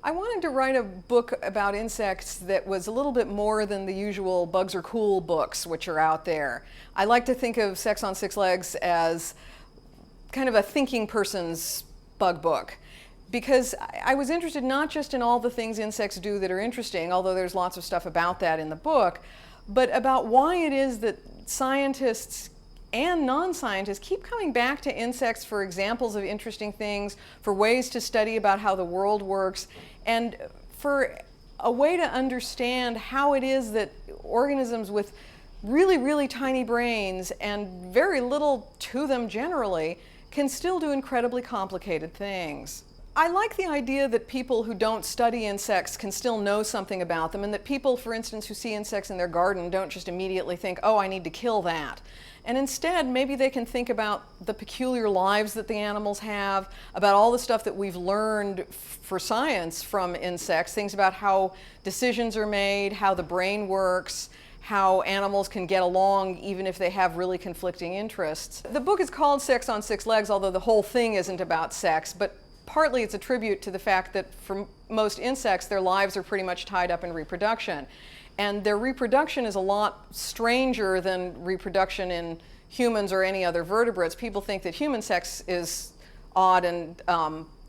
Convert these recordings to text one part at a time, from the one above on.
I wanted to write a book about insects that was a little bit more than the usual bugs are cool books which are out there. I like to think of Sex on Six Legs as kind of a thinking person's bug book, because I was interested not just in all the things insects do that are interesting, although there's lots of stuff about that in the book, but about why it is that scientists and non-scientists keep coming back to insects for examples of interesting things, for ways to study about how the world works, and for a way to understand how it is that organisms with really, really tiny brains and very little to them generally can still do incredibly complicated things. I like the idea that people who don't study insects can still know something about them, and that people, for instance, who see insects in their garden don't just immediately think, oh, I need to kill that. And instead, maybe they can think about the peculiar lives that the animals have, about all the stuff that we've learned for science from insects, things about how decisions are made, how the brain works, how animals can get along even if they have really conflicting interests. The book is called Sex on Six Legs, although the whole thing isn't about sex, but partly it's a tribute to the fact that for most insects, their lives are pretty much tied up in reproduction. And their reproduction is a lot stranger than reproduction in humans or any other vertebrates. People think that human sex is odd and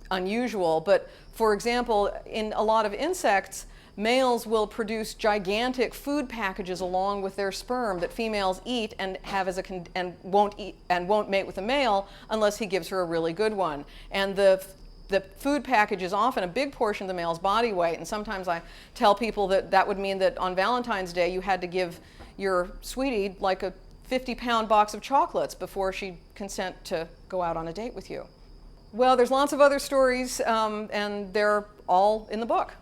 unusual, but for example, in a lot of insects, males will produce gigantic food packages along with their sperm that females eat and have as won't mate with a male unless he gives her a really good one. And the food package is often a big portion of the male's body weight, and sometimes I tell people that that would mean that on Valentine's Day you had to give your sweetie like a 50-pound box of chocolates before she'd consent to go out on a date with you. Well, there's lots of other stories, and they're all in the book.